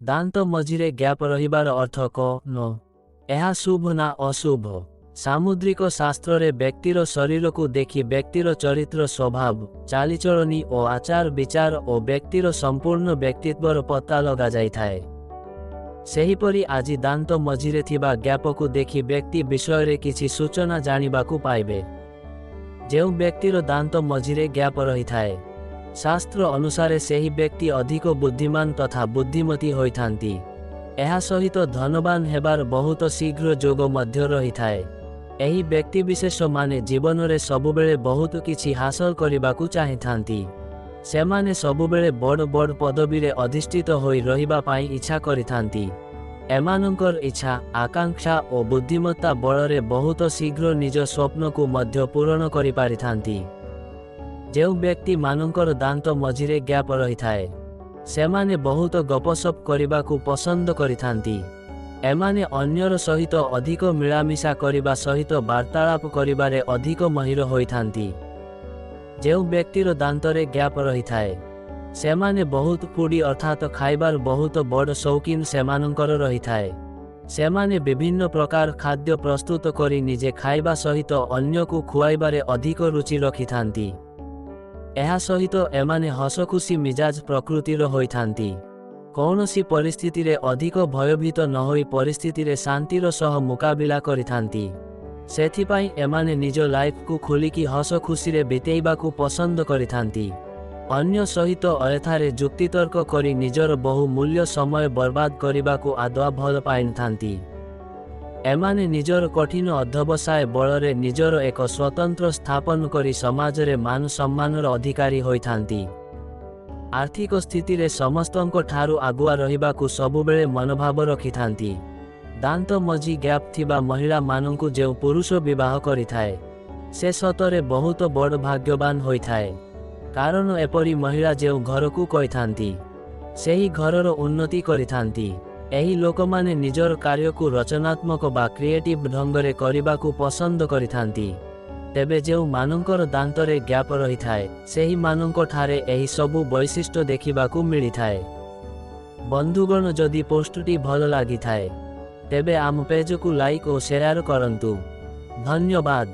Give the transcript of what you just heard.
ଦାନ୍ତ ମଝିରେ ଗ୍ୟାପ୍ ରହିବାର ଅର୍ଥ କଣ? ଏହା ଶୁଭ ନା ଅଶୁଭ? ସାମୁଦ୍ରିକ ଶାସ୍ତ୍ରରେ ବ୍ୟକ୍ତିର ଶରୀରକୁ ଦେଖି ବ୍ୟକ୍ତିର ଚରିତ୍ର, ସ୍ୱଭାବ, ଚାଲିଚଳଣି ଓ ଆଚାର ବିଚାର ଓ ବ୍ୟକ୍ତିର ସମ୍ପୂର୍ଣ୍ଣ ବ୍ୟକ୍ତିତ୍ୱର ପତା ଲଗାଯାଇଥାଏ। ସେହିପରି ଆଜି ଦାନ୍ତ ମଝିରେ ଥିବା ଗ୍ୟାପକୁ ଦେଖି ବ୍ୟକ୍ତି ବିଷୟରେ କିଛି ସୂଚନା ଜାଣିବାକୁ ପାଇବେ। ଯେଉଁ ବ୍ୟକ୍ତିର ଦାନ୍ତ ମଝିରେ ଗ୍ୟାପ୍ ରହିଥାଏ, ଶାସ୍ତ୍ର ଅନୁସାରେ ସେହି ବ୍ୟକ୍ତି ଅଧିକ ବୁଦ୍ଧିମାନ ତଥା ବୁଦ୍ଧିମତୀ ହୋଇଥାନ୍ତି। ଏହା ସହିତ ଧନବାନ ହେବାର ବହୁତ ଶୀଘ୍ର ଯୋଗ ମଧ୍ୟ ରହିଥାଏ। ଏହି ବ୍ୟକ୍ତିବିଶେଷମାନେ ଜୀବନରେ ସବୁବେଳେ ବହୁତ କିଛି ହାସଲ କରିବାକୁ ଚାହିଁଥାନ୍ତି। ସେମାନେ ସବୁବେଳେ ବଡ଼ ବଡ଼ ପଦବୀରେ ଅଧିଷ୍ଠିତ ହୋଇ ରହିବା ପାଇଁ ଇଚ୍ଛା କରିଥାନ୍ତି। ଏମାନଙ୍କର ଇଚ୍ଛା, ଆକାଂକ୍ଷା ଓ ବୁଦ୍ଧିମତ୍ତା ବଳରେ ବହୁତ ଶୀଘ୍ର ନିଜ ସ୍ୱପ୍ନକୁ ମଧ୍ୟ ପୂରଣ କରିପାରିଥାନ୍ତି। ଯେଉଁ ବ୍ୟକ୍ତିମାନଙ୍କର ଦାନ୍ତ ମଝିରେ ଗ୍ୟାପ୍ ରହିଥାଏ, ସେମାନେ ବହୁତ ଗପସପ କରିବାକୁ ପସନ୍ଦ କରିଥାନ୍ତି। ଏମାନେ ଅନ୍ୟର ସହିତ ଅଧିକ ମିଳାମିଶା କରିବା ସହିତ ବାର୍ତ୍ତାଳାପ କରିବାରେ ଅଧିକ ମହିର ହୋଇଥାନ୍ତି। ଯେଉଁ ବ୍ୟକ୍ତିର ଦାନ୍ତରେ ଗ୍ୟାପ୍ ରହିଥାଏ, ସେମାନେ ବହୁତ ଫୁଡି ଅର୍ଥାତ୍ ଖାଇବାର ବହୁତ ବଡ଼ ସୌକିନ ସେମାନଙ୍କର ରହିଥାଏ। ସେମାନେ ବିଭିନ୍ନ ପ୍ରକାର ଖାଦ୍ୟ ପ୍ରସ୍ତୁତ କରି ନିଜେ ଖାଇବା ସହିତ ଅନ୍ୟକୁ ଖୁଆଇବାରେ ଅଧିକ ରୁଚି ରଖିଥାନ୍ତି। ଏହା ସହିତ ଏମାନେ ହସଖୁସି ମିଜାଜ ପ୍ରକୃତିର ହୋଇଥାନ୍ତି। କୌଣସି ପରିସ୍ଥିତିରେ ଅଧିକ ଭୟଭୀତ ନ ହୋଇ ପରିସ୍ଥିତିରେ ଶାନ୍ତିର ସହ ମୁକାବିଲା କରିଥାନ୍ତି। ସେଥିପାଇଁ ଏମାନେ ନିଜ ଲାଇଫକୁ ଖୋଲିକି ହସ ଖୁସିରେ ବିତେଇବାକୁ ପସନ୍ଦ କରିଥାନ୍ତି। ଅନ୍ୟ ସହିତ ଅୟଥାରେ ଯୁକ୍ତିତର୍କ କରି ନିଜର ବହୁ ମୂଲ୍ୟ ସମୟ ବର୍ବାଦ କରିବାକୁ ଆଦୌ ଭଲ ପାଇନଥାନ୍ତି। ଏମାନେ ନିଜର କଠିନ ଅଧ୍ୟବସାୟ ବଳରେ ନିଜର ଏକ ସ୍ୱତନ୍ତ୍ର ସ୍ଥାପନ କରି ସମାଜରେ ମାନ ସମ୍ମାନର ଅଧିକାରୀ ହୋଇଥାନ୍ତି। ଆର୍ଥିକ ସ୍ଥିତିରେ ସମସ୍ତଙ୍କ ଠାରୁ ଆଗୁଆ ରହିବାକୁ ସବୁବେଳେ ମନୋଭାବ ରଖିଥାନ୍ତି। ଦାନ୍ତ ମଝି ଗ୍ୟାପ୍ ଥିବା ମହିଳାମାନଙ୍କୁ ଯେଉଁ ପୁରୁଷ ବିବାହ କରିଥାଏ, ସେ ସତରେ ବହୁତ ବଡ଼ ଭାଗ୍ୟବାନ ହୋଇଥାଏ। କାରଣ ଏପରି ମହିଳା ଯେଉଁ ଘରକୁ କହିଥାନ୍ତି, ସେହି ଘରର ଉନ୍ନତି କରିଥାନ୍ତି। ଏହି ଲୋକମାନେ ନିଜର କାର୍ଯ୍ୟକୁ ରଚନାତ୍ମକ ବା କ୍ରିଏଟିଭ୍ ଢଙ୍ଗରେ କରିବାକୁ ପସନ୍ଦ କରିଥାନ୍ତି। ତେବେ ଯେଉଁମାନଙ୍କର ଦାନ୍ତରେ ଗ୍ୟାପ୍ ରହିଥାଏ, ସେହିମାନଙ୍କଠାରେ ଏହି ସବୁ ବୈଶିଷ୍ଟ୍ୟ ଦେଖିବାକୁ ମିଳିଥାଏ। ବନ୍ଧୁଗଣ, ଯଦି ପୋଷ୍ଟଟି ଭଲ ଲାଗିଥାଏ, ତେବେ ଆମ ପେଜକୁ ଲାଇକ୍ ଓ ସେୟାର କରନ୍ତୁ। ଧନ୍ୟବାଦ।